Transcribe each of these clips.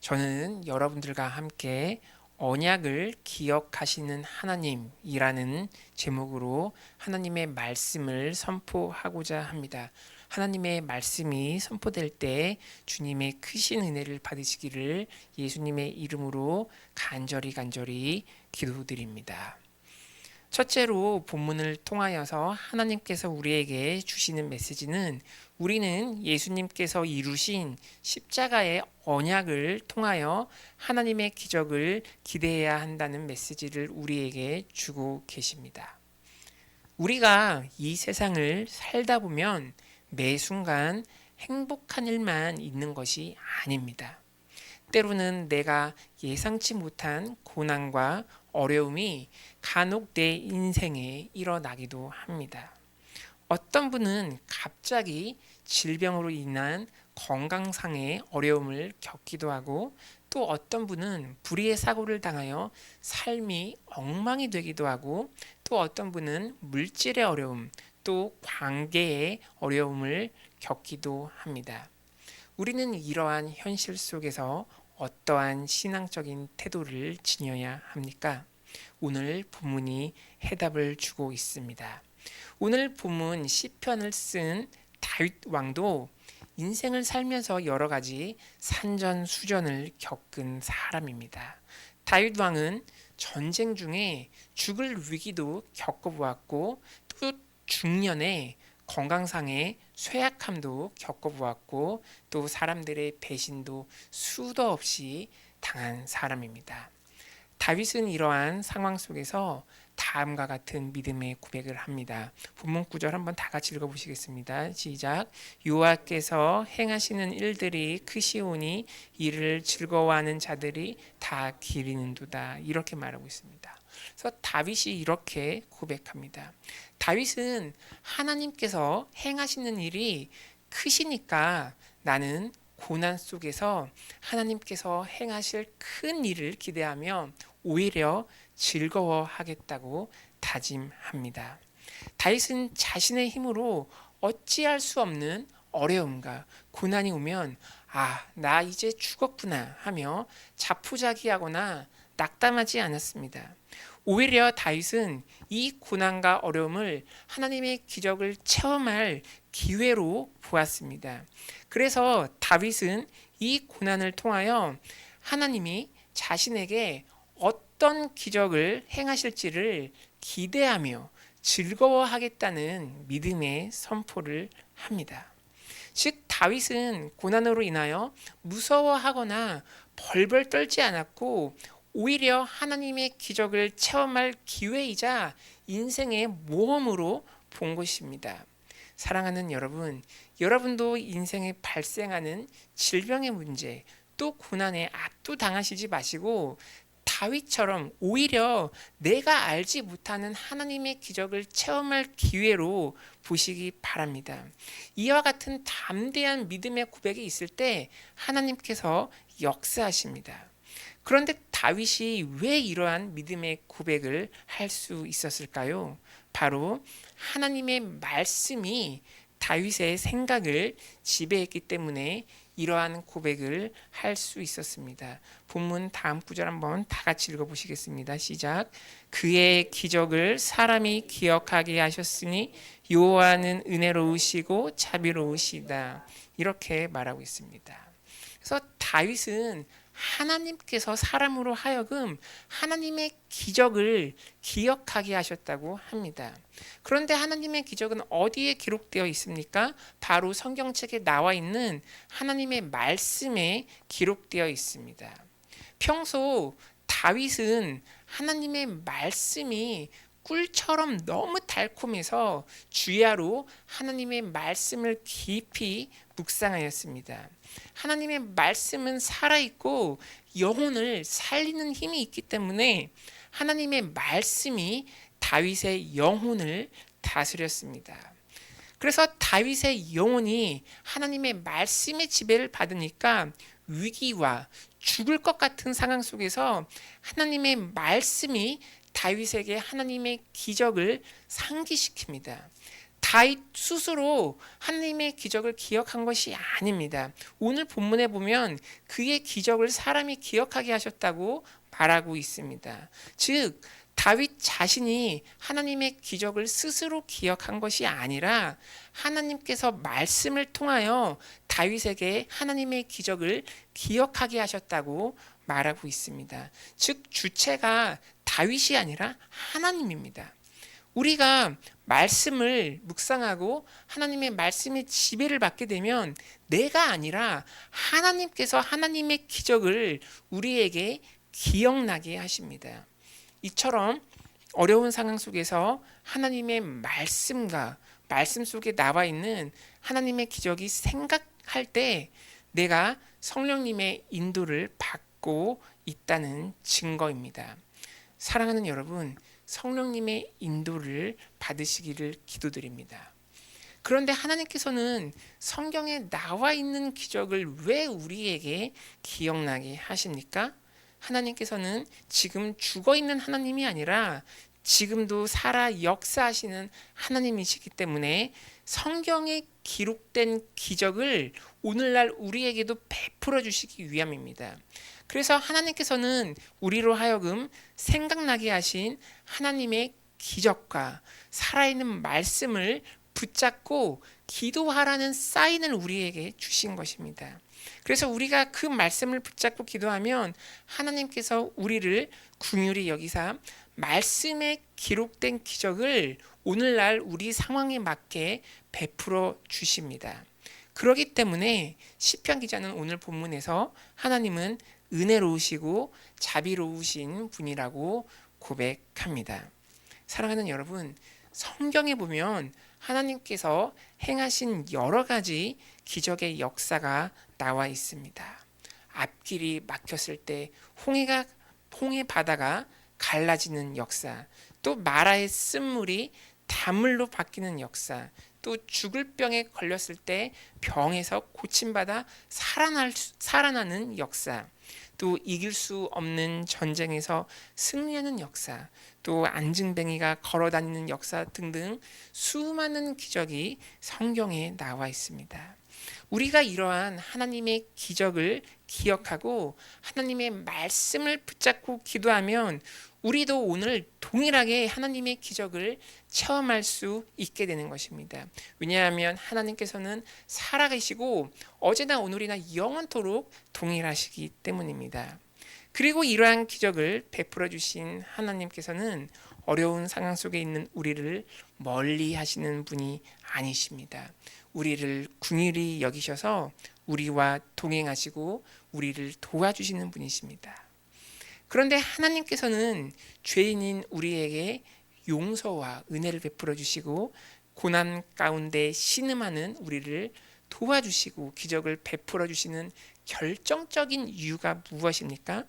저는 여러분들과 함께 언약을 기억하시는 하나님이라는 제목으로 하나님의 말씀을 선포하고자 합니다. 하나님의 말씀이 선포될 때 주님의 크신 은혜를 받으시기를 예수님의 이름으로 간절히 기도드립니다. 첫째로 본문을 통하여서 하나님께서 우리에게 주시는 메시지는 우리는 예수님께서 이루신 십자가의 언약을 통하여 하나님의 기적을 기대해야 한다는 메시지를 우리에게 주고 계십니다. 우리가 이 세상을 살다 보면 매 순간 행복한 일만 있는 것이 아닙니다. 때로는 내가 예상치 못한 고난과 어려움이 간혹 내 인생에 일어나기도 합니다. 어떤 분은 갑자기 질병으로 인한 건강상의 어려움을 겪기도 하고 또 어떤 분은 불의의 사고를 당하여 삶이 엉망이 되기도 하고 또 어떤 분은 물질의 어려움 또 관계의 어려움을 겪기도 합니다. 우리는 이러한 현실 속에서 어떠한 신앙적인 태도를 지녀야 합니까? 오늘 본문이 해답을 주고 있습니다. 오늘 본문 시편을 쓴 다윗 왕도 인생을 살면서 여러 가지 산전수전을 겪은 사람입니다. 다윗 왕은 전쟁 중에 죽을 위기도 겪어보았고 또 중년에 건강상의 쇠약함도 겪어보았고 또 사람들의 배신도 수도 없이 당한 사람입니다. 다윗은 이러한 상황 속에서 다음과 같은 믿음의 고백을 합니다. 본문 9절 한번 다 같이 읽어보시겠습니다. 시작. 여호와께서 행하시는 일들이 크시오니 이를 즐거워하는 자들이 다 기리는도다. 이렇게 말하고 있습니다. 그래서 다윗이 이렇게 고백합니다. 다윗은 하나님께서 행하시는 일이 크시니까 나는 고난 속에서 하나님께서 행하실 큰 일을 기대하며 오히려 즐거워하겠다고 다짐합니다. 다윗은 자신의 힘으로 어찌할 수 없는 어려움과 고난이 오면 나 이제 죽었구나 하며 자포자기하거나 낙담하지 않았습니다. 오히려 다윗은 이 고난과 어려움을 하나님의 기적을 체험할 기회로 보았습니다. 그래서 다윗은 이 고난을 통하여 하나님이 자신에게 어떤 기적을 행하실지를 기대하며 즐거워하겠다는 믿음의 선포를 합니다. 즉 다윗은 고난으로 인하여 무서워하거나 벌벌 떨지 않았고 오히려 하나님의 기적을 체험할 기회이자 인생의 모험으로 본 것입니다. 사랑하는 여러분, 여러분도 인생에 발생하는 질병의 문제 또 고난에 압도당하시지 마시고 다윗처럼 오히려 내가 알지 못하는 하나님의 기적을 체험할 기회로 보시기 바랍니다. 이와 같은 담대한 믿음의 고백이 있을 때 하나님께서 역사하십니다. 그런데 다윗이 왜 이러한 믿음의 고백을 할 수 있었을까요? 바로 하나님의 말씀이 다윗의 생각을 지배했기 때문에 이러한 고백을 할 수 있었습니다. 본문 다음 구절 한번 다 같이 읽어보시겠습니다. 시작. 그의 기적을 사람이 기억하게 하셨으니 여호와는 은혜로우시고 자비로우시다. 이렇게 말하고 있습니다. 그래서 다윗은 하나님께서 사람으로 하여금 하나님의 기적을 기억하게 하셨다고 합니다. 그런데 하나님의 기적은 어디에 기록되어 있습니까? 바로 성경책에 나와 있는 하나님의 말씀에 기록되어 있습니다. 평소 다윗은 하나님의 말씀이 꿀처럼 너무 달콤해서 주야로 하나님의 말씀을 깊이 묵상하였습니다. 하나님의 말씀은 살아있고 영혼을 살리는 힘이 있기 때문에 하나님의 말씀이 다윗의 영혼을 다스렸습니다. 그래서 다윗의 영혼이 하나님의 말씀의 지배를 받으니까 위기와 죽을 것 같은 상황 속에서 하나님의 말씀이 다윗에게 하나님의 기적을 상기시킵니다. 다윗 스스로 하나님의 기적을 기억한 것이 아닙니다. 오늘 본문에 보면 그의 기적을 사람이 기억하게 하셨다고 말하고 있습니다. 즉 다윗 자신이 하나님의 기적을 스스로 기억한 것이 아니라 하나님께서 말씀을 통하여 다윗에게 하나님의 기적을 기억하게 하셨다고 말하고 있습니다. 즉 주체가 다윗이 아니라 하나님입니다. 우리가 말씀을 묵상하고 하나님의 말씀의 지배를 받게 되면 내가 아니라 하나님께서 하나님의 기적을 우리에게 기억나게 하십니다. 이처럼 어려운 상황 속에서 하나님의 말씀과 말씀 속에 나와 있는 하나님의 기적이 생각할 때 내가 성령님의 인도를 받고 있다는 증거입니다. 사랑하는 여러분, 성령님의 인도를 받으시기를 기도드립니다. 그런데 하나님께서는 성경에 나와 있는 기적을 왜 우리에게 기억나게 하십니까? 하나님께서는 지금 죽어 있는 하나님이 아니라 지금도 살아 역사하시는 하나님이시기 때문에 성경에 기록된 기적을 오늘날 우리에게도 베풀어 주시기 위함입니다. 그래서 하나님께서는 우리로 하여금 생각나게 하신 하나님의 기적과 살아있는 말씀을 붙잡고 기도하라는 사인을 우리에게 주신 것입니다. 그래서 우리가 그 말씀을 붙잡고 기도하면 하나님께서 우리를 긍휼히 여기사 말씀에 기록된 기적을 오늘날 우리 상황에 맞게 베풀어 주십니다. 그렇기 때문에 시편 기자는 오늘 본문에서 하나님은 은혜로우시고 자비로우신 분이라고 고백합니다. 사랑하는 여러분, 성경에 보면 하나님께서 행하신 여러 가지 기적의 역사가 나와 있습니다. 앞길이 막혔을 때 홍해 바다가 갈라지는 역사, 또 마라의 쓴물이 단물로 바뀌는 역사, 또 죽을 병에 걸렸을 때 병에서 고침받아 살아나는 역사, 또 이길 수 없는 전쟁에서 승리하는 역사, 또 안증뱅이가 걸어다니는 역사 등등 수많은 기적이 성경에 나와 있습니다. 우리가 이러한 하나님의 기적을 기억하고 하나님의 말씀을 붙잡고 기도하면 우리도 오늘 동일하게 하나님의 기적을 체험할 수 있게 되는 것입니다. 왜냐하면 하나님께서는 살아계시고 어제나 오늘이나 영원토록 동일하시기 때문입니다. 그리고 이러한 기적을 베풀어 주신 하나님께서는 어려운 상황 속에 있는 우리를 멀리 하시는 분이 아니십니다. 우리를 긍휼히 여기셔서 우리와 동행하시고 우리를 도와주시는 분이십니다. 그런데 하나님께서는 죄인인 우리에게 용서와 은혜를 베풀어 주시고 고난 가운데 신음하는 우리를 도와주시고 기적을 베풀어 주시는 결정적인 이유가 무엇입니까?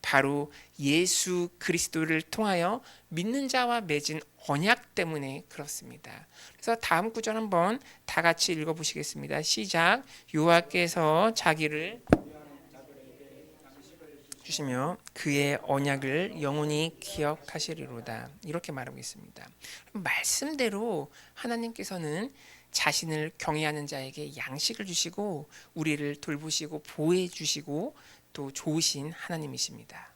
바로 예수 그리스도를 통하여 믿는 자와 맺은 언약 때문에 그렇습니다. 그래서 다음 구절 한번 다 같이 읽어보시겠습니다. 시작. 여호와께서 자기를 주시며 그의 언약을 영원히 기억하시리로다. 이렇게 말하고 있습니다. 말씀대로 하나님께서는 자신을 경외하는 자에게 양식을 주시고 우리를 돌보시고 보호해 주시고 또 좋으신 하나님이십니다.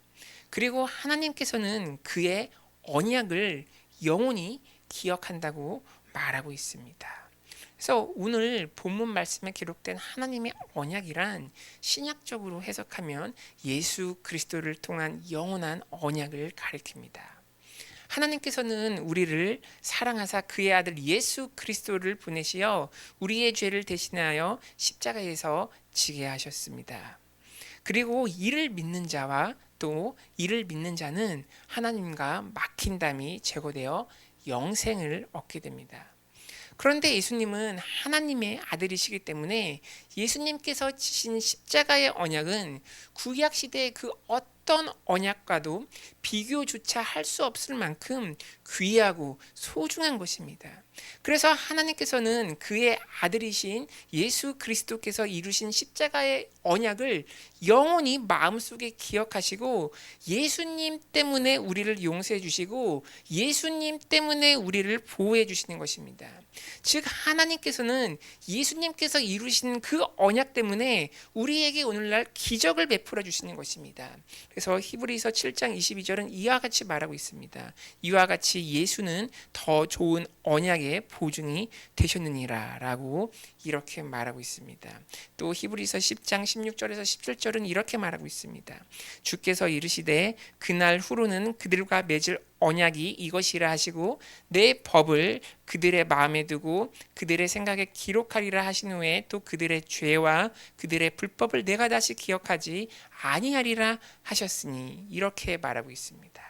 그리고 하나님께서는 그의 언약을 영원히 기억한다고 말하고 있습니다. 그래서 오늘 본문 말씀에 기록된 하나님의 언약이란 신약적으로 해석하면 예수 그리스도를 통한 영원한 언약을 가리킵니다. 하나님께서는 우리를 사랑하사 그의 아들 예수 그리스도를 보내시어 우리의 죄를 대신하여 십자가에서 지게 하셨습니다. 그리고 이를 믿는 자와 또 이를 믿는 자는 하나님과 막힌 담이 제거되어 영생을 얻게 됩니다. 그런데 예수님은 하나님의 아들이시기 때문에 예수님께서 지신 십자가의 언약은 구약 시대의 그 어떤 언약과도 비교조차 할 수 없을 만큼 귀하고 소중한 것입니다. 그래서 하나님께서는 그의 아들이신 예수 그리스도께서 이루신 십자가의 언약을 영원히 마음속에 기억하시고 예수님 때문에 우리를 용서해 주시고 예수님 때문에 우리를 보호해 주시는 것입니다. 즉 하나님께서는 예수님께서 이루신 그 언약 때문에 우리에게 오늘날 기적을 베풀어 주시는 것입니다. 그래서 히브리서 7장 22절은 이와 같이 말하고 있습니다. 이와 같이 예수는 더 좋은 언약의 보증이 되셨느니라 라고 이렇게 말하고 있습니다. 또 히브리서 10장 16절에서 17절은 이렇게 말하고 있습니다. 주께서 이르시되 그날 후로는 그들과 맺을 언약이 이것이라 하시고 내 법을 그들의 마음에 두고 그들의 생각에 기록하리라 하신 후에 또 그들의 죄와 그들의 불법을 내가 다시 기억하지 아니하리라 하셨으니 이렇게 말하고 있습니다.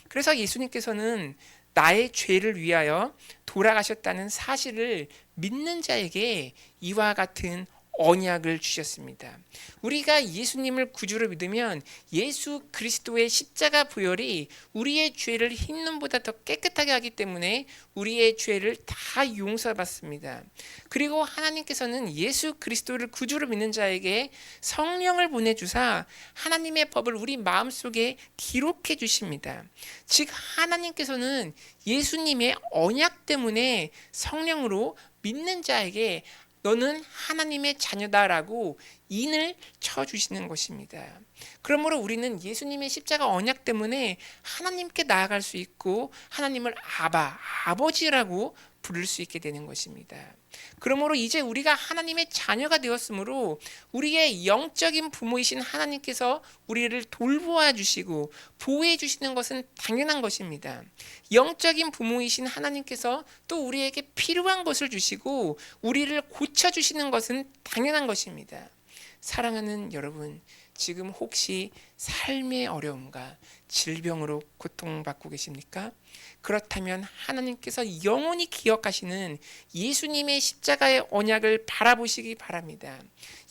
그래서 예수님께서는 나의 죄를 위하여 돌아가셨다는 사실을 믿는 자에게 이와 같은 언약을 주셨습니다. 우리가 예수님을 구주로 믿으면 예수 그리스도의 십자가 보혈이 우리의 죄를 흰 눈보다 더 깨끗하게 하기 때문에 우리의 죄를 다 용서받습니다. 그리고 하나님께서는 예수 그리스도를 구주로 믿는 자에게 성령을 보내주사 하나님의 법을 우리 마음속에 기록해 주십니다. 즉 하나님께서는 예수님의 언약 때문에 성령으로 믿는 자에게 너는 하나님의 자녀다라고 인을 쳐주시는 것입니다. 그러므로 우리는 예수님의 십자가 언약 때문에 하나님께 나아갈 수 있고 하나님을 아버지라고 부를 수 있게 되는 것입니다. 그러므로 이제 우리가 하나님의 자녀가 되었으므로 우리의 영적인 부모이신 하나님께서 우리를 돌보아 주시고 보호해 주시는 것은 당연한 것입니다. 영적인 부모이신 하나님께서 또 우리에게 필요한 것을 주시고 우리를 고쳐 주시는 것은 당연한 것입니다. 사랑하는 여러분, 지금 혹시 삶의 어려움과 질병으로 고통받고 계십니까? 그렇다면 하나님께서 영원히 기억하시는 예수님의 십자가의 언약을 바라보시기 바랍니다.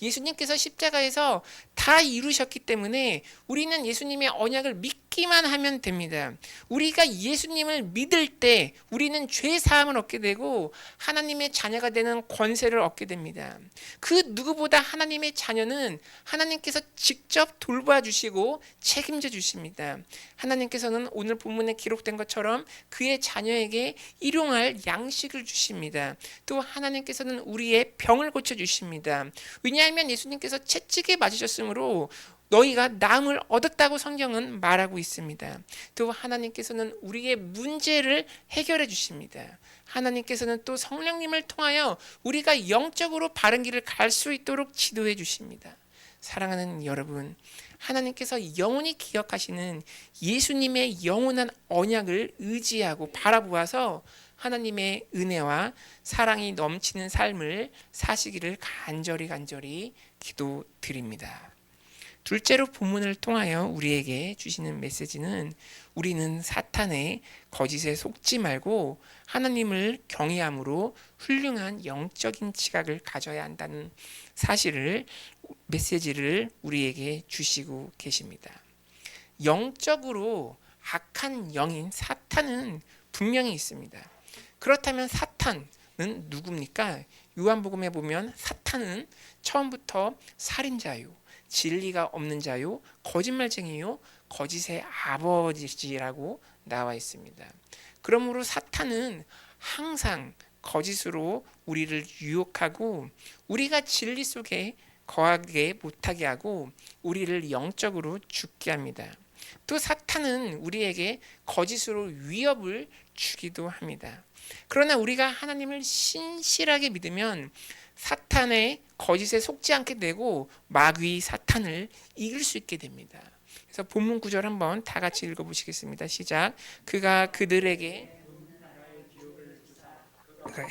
예수님께서 십자가에서 다 이루셨기 때문에 우리는 예수님의 언약을 믿기만 하면 됩니다. 우리가 예수님을 믿을 때 우리는 죄 사함을 얻게 되고 하나님의 자녀가 되는 권세를 얻게 됩니다. 그 누구보다 하나님의 자녀는 하나님께서 직접 돌봐 주시고 책임져 주십니다. 하나님께서는 오늘 본문에 기록된 것처럼 그의 자녀에게 일용할 양식을 주십니다. 또 하나님께서는 우리의 병을 고쳐 주십니다. 왜냐하면 예수님께서 채찍에 맞으셨으므로 너희가 나음을 얻었다고 성경은 말하고 있습니다. 또 하나님께서는 우리의 문제를 해결해 주십니다. 하나님께서는 또 성령님을 통하여 우리가 영적으로 바른 길을 갈 수 있도록 지도해 주십니다. 사랑하는 여러분, 하나님께서 영원히 기억하시는 예수님의 영원한 언약을 의지하고 바라보아서 하나님의 은혜와 사랑이 넘치는 삶을 사시기를 간절히 기도드립니다. 둘째로 본문을 통하여 우리에게 주시는 메시지는 우리는 사탄의 거짓에 속지 말고 하나님을 경외함으로 훌륭한 영적인 지각을 가져야 한다는 사실을 메시지를 우리에게 주시고 계십니다. 영적으로 악한 영인 사탄은 분명히 있습니다. 그렇다면 사탄은 누굽니까? 요한복음에 보면 사탄은 처음부터 살인자요, 진리가 없는 자요, 거짓말쟁이요, 거짓의 아버지라고 나와 있습니다. 그러므로 사탄은 항상 거짓으로 우리를 유혹하고 우리가 진리 속에 거하게 못하게 하고 우리를 영적으로 죽게 합니다. 또 사탄은 우리에게 거짓으로 위협을 주기도 합니다. 그러나 우리가 하나님을 신실하게 믿으면 사탄의 거짓에 속지 않게 되고 마귀 사탄을 이길 수 있게 됩니다. 그래서 본문 구절 한번 다 같이 읽어보시겠습니다. 시작. 그가 그들에게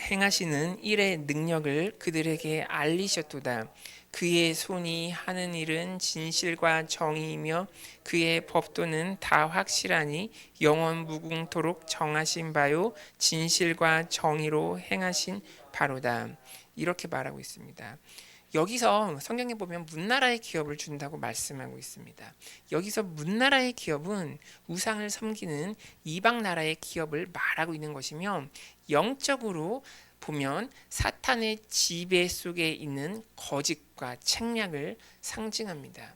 행하시는 일의 능력을 그들에게 알리셨도다. 그의 손이 하는 일은 진실과 정의이며 그의 법도는 다 확실하니 영원 무궁토록 정하신 바요 진실과 정의로 행하신 바로다. 이렇게 말하고 있습니다. 여기서 성경에 보면 문나라의 기업을 준다고 말씀하고 있습니다. 여기서 문나라의 기업은 우상을 섬기는 이방 나라의 기업을 말하고 있는 것이며, 영적으로 보면 사탄의 지배 속에 있는 거짓과 책략을 상징합니다.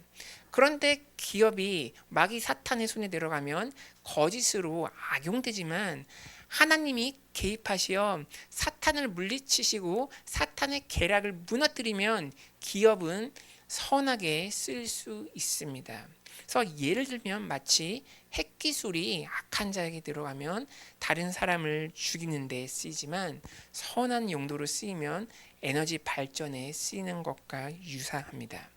그런데 기업이 마귀 사탄의 손에 들어가면 거짓으로 악용되지만, 하나님이 개입하시어 사탄을 물리치시고 사탄의 계략을 무너뜨리면 기업은 선하게 쓸 수 있습니다. 그래서 예를 들면 마치 핵기술이 악한 자에게 들어가면 다른 사람을 죽이는 데 쓰이지만, 선한 용도로 쓰이면 에너지 발전에 쓰이는 것과 유사합니다.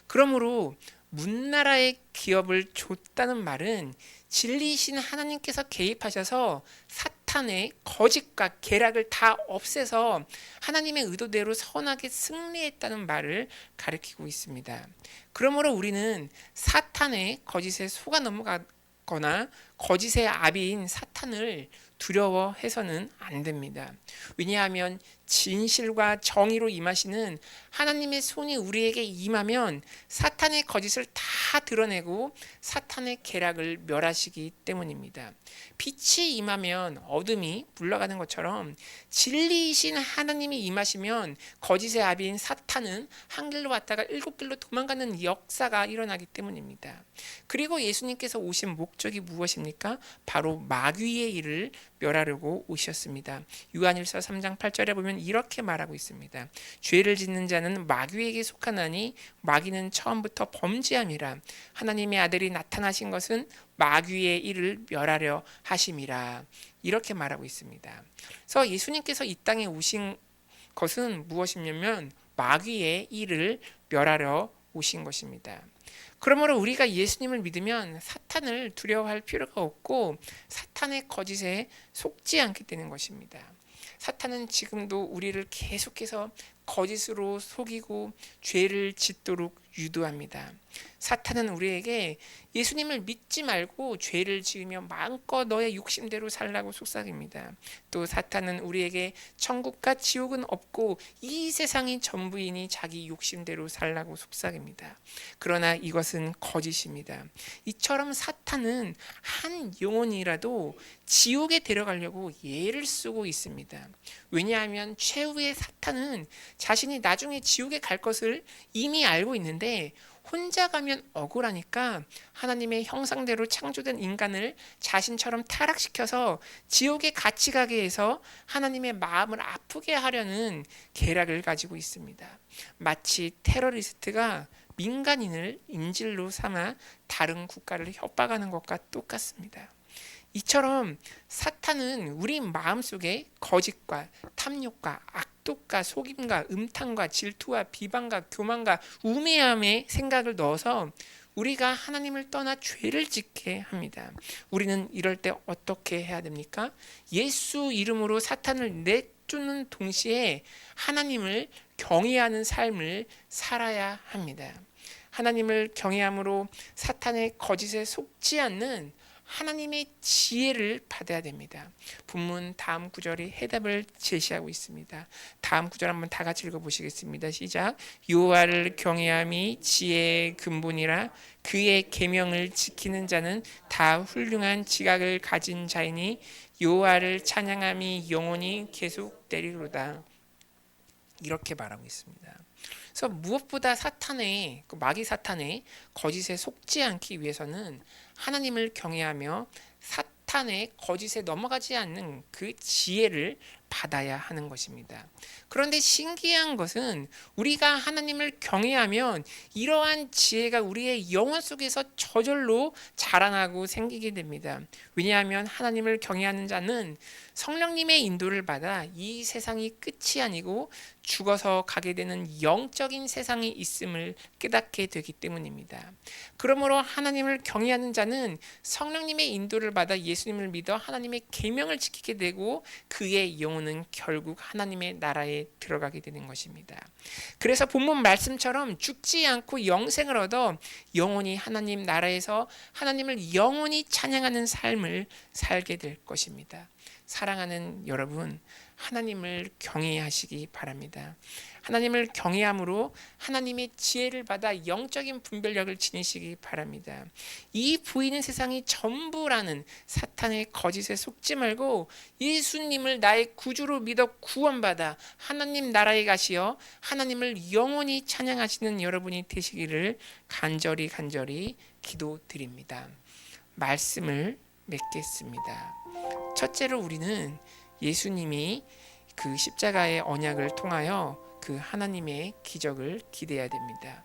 그러므로 문나라의 기업을 줬다는 말은 진리이신 하나님께서 개입하셔서 사탄의 거짓과 계략을 다 없애서 하나님의 의도대로 선하게 승리했다는 말을 가리키고 있습니다. 그러므로 우리는 사탄의 거짓에 속아 넘어가거나 거짓의 아비인 사탄을 두려워해서는 안 됩니다. 왜냐하면 진실과 정의로 임하시는 하나님의 손이 우리에게 임하면 사탄의 거짓을 다 드러내고 사탄의 계략을 멸하시기 때문입니다. 빛이 임하면 어둠이 물러가는 것처럼 진리이신 하나님이 임하시면 거짓의 아비인 사탄은 한 길로 왔다가 일곱 길로 도망가는 역사가 일어나기 때문입니다. 그리고 예수님께서 오신 목적이 무엇입니까? 바로 마귀의 일을 멸하려고 오셨습니다. 요한일서 3장 8절에 보면 이렇게 말하고 있습니다. 죄를 짓는 자는 마귀에게 속하나니 마귀는 처음부터 범죄함이라. 하나님의 아들이 나타나신 것은 마귀의 일을 멸하려 하심이라. 이렇게 말하고 있습니다. 그래서 예수님께서 이 땅에 오신 것은 무엇이냐면 마귀의 일을 멸하려 오신 것입니다. 그러므로 우리가 예수님을 믿으면 사탄을 두려워할 필요가 없고 사탄의 거짓에 속지 않게 되는 것입니다. 사탄은 지금도 우리를 계속해서 거짓으로 속이고 죄를 짓도록 유도합니다. 사탄은 우리에게 예수님을 믿지 말고 죄를 지으며 마음껏 너의 욕심대로 살라고 속삭입니다. 또 사탄은 우리에게 천국과 지옥은 없고 이 세상이 전부이니 자기 욕심대로 살라고 속삭입니다. 그러나 이것은 거짓입니다. 이처럼 사탄은 한 영혼이라도 지옥에 데려가려고 예를 쓰고 있습니다. 왜냐하면 최후의 사탄은 자신이 나중에 지옥에 갈 것을 이미 알고 있는데 혼자 가면 억울하니까 하나님의 형상대로 창조된 인간을 자신처럼 타락시켜서 지옥에 같이 가게 해서 하나님의 마음을 아프게 하려는 계략을 가지고 있습니다. 마치 테러리스트가 민간인을 인질로 삼아 다른 국가를 협박하는 것과 똑같습니다. 이처럼 사탄은 우리 마음속에 거짓과 탐욕과 악독과 속임과 음탕과 질투와 비방과 교만과 우매함의 생각을 넣어서 우리가 하나님을 떠나 죄를 짓게 합니다. 우리는 이럴 때 어떻게 해야 됩니까? 예수 이름으로 사탄을 내쫓는 동시에 하나님을 경외하는 삶을 살아야 합니다. 하나님을 경외함으로 사탄의 거짓에 속지 않는 하나님의 지혜를 받아야 됩니다. 본문 다음 구절이 해답을 제시하고 있습니다. 다음 구절 한번 다 같이 읽어보시겠습니다. 시작. 여호와를 경외함이 지혜의 근본이라 그의 계명을 지키는 자는 다 훌륭한 지각을 가진 자이니 여호와를 찬양함이 영원히 계속되리로다. 이렇게 말하고 있습니다. 그래서 무엇보다 사탄의 마귀 사탄의 거짓에 속지 않기 위해서는 하나님을 경외하며 사탄의 거짓에 넘어가지 않는 그 지혜를 받아야 하는 것입니다. 그런데 신기한 것은 우리가 하나님을 경외하면 이러한 지혜가 우리의 영혼 속에서 저절로 자라나고 생기게 됩니다. 왜냐하면 하나님을 경외하는 자는 성령님의 인도를 받아 이 세상이 끝이 아니고 죽어서 가게 되는 영적인 세상이 있음을 깨닫게 되기 때문입니다. 그러므로 하나님을 경외하는 자는 성령님의 인도를 받아 예수님을 믿어 하나님의 계명을 지키게 되고 그의 영혼은 결국 하나님의 나라에 들어가게 되는 것입니다. 그래서 본문 말씀처럼 죽지 않고 영생을 얻어 영원히 하나님 나라에서 하나님을 영원히 찬양하는 삶을 살게 될 것입니다. 사랑하는 여러분, 하나님을 경외하시기 바랍니다. 하나님을 경외함으로 하나님의 지혜를 받아 영적인 분별력을 지니시기 바랍니다. 이 보이는 세상이 전부라는 사탄의 거짓에 속지 말고 예수님을 나의 구주로 믿어 구원받아 하나님 나라에 가시어 하나님을 영원히 찬양하시는 여러분이 되시기를 간절히 기도드립니다. 말씀을 맺겠습니다. 첫째로 우리는 예수님이 그 십자가의 언약을 통하여 그 하나님의 기적을 기대해야 됩니다.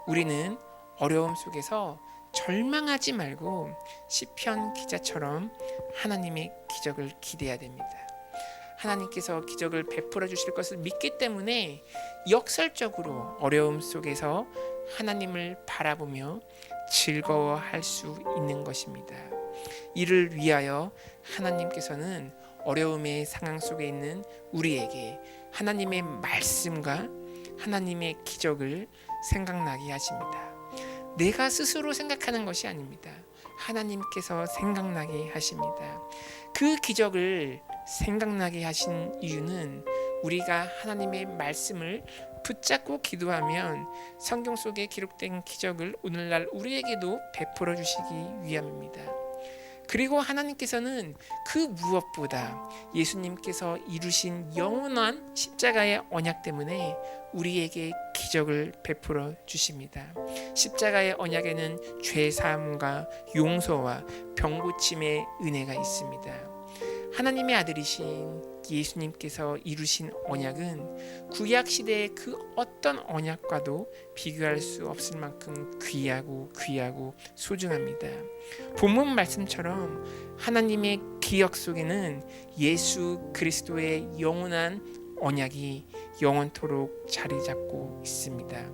우리는 어려움 속에서 절망하지 말고 시편 기자처럼 하나님의 기적을 기대해야 됩니다. 하나님께서 기적을 베풀어 주실 것을 믿기 때문에 역설적으로 어려움 속에서 하나님을 바라보며 즐거워할 수 있는 것입니다. 이를 위하여 하나님께서는 어려움의 상황 속에 있는 우리에게 하나님의 말씀과 하나님의 기적을 생각나게 하십니다. 내가 스스로 생각하는 것이 아닙니다. 하나님께서 생각나게 하십니다. 그 기적을 생각나게 하신 이유는 우리가 하나님의 말씀을 붙잡고 기도하면 성경 속에 기록된 기적을 오늘날 우리에게도 베풀어 주시기 위함입니다. 그리고 하나님께서는 그 무엇보다 예수님께서 이루신 영원한 십자가의 언약 때문에 우리에게 기적을 베풀어 주십니다. 십자가의 언약에는 죄 사함과 용서와 병 고침의 은혜가 있습니다. 하나님의 아들이신 예수님께서 이루신 언약은 구약 시대의 그 어떤 언약과도 비교할 수 없을 만큼 귀하고 소중합니다. 본문 말씀처럼 하나님의 기억 속에는 예수 그리스도의 영원한 언약이 영원토록 자리 잡고 있습니다.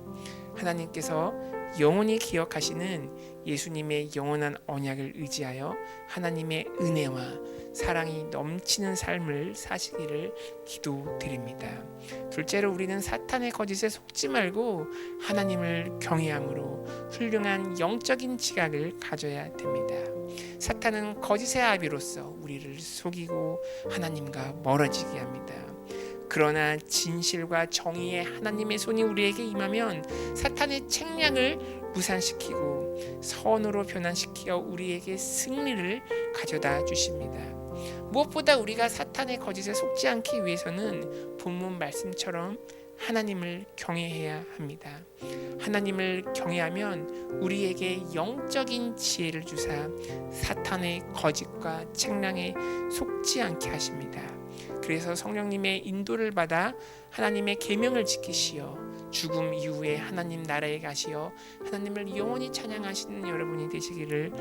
하나님께서 영원히 기억하시는 예수님의 영원한 언약을 의지하여 하나님의 은혜와 사랑이 넘치는 삶을 사시기를 기도드립니다. 둘째로 우리는 사탄의 거짓에 속지 말고 하나님을 경외함으로 훌륭한 영적인 지각을 가져야 됩니다. 사탄은 거짓의 아비로서 우리를 속이고 하나님과 멀어지게 합니다. 그러나 진실과 정의의 하나님의 손이 우리에게 임하면 사탄의 책략을 무산시키고 선으로 변환시켜 우리에게 승리를 가져다 주십니다. 무엇보다 우리가 사탄의 거짓에 속지 않기 위해서는 본문 말씀처럼 하나님을 경외해야 합니다. 하나님을 경외하면 우리에게 영적인 지혜를 주사 사탄의 거짓과 책략에 속지 않게 하십니다. 그래서 성령님의 인도를 받아 하나님의 계명을 지키시어 죽음 이후에 하나님 나라에 가시어 하나님을 영원히 찬양하시는 여러분이 되시기를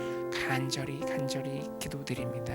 간절히 기도드립니다.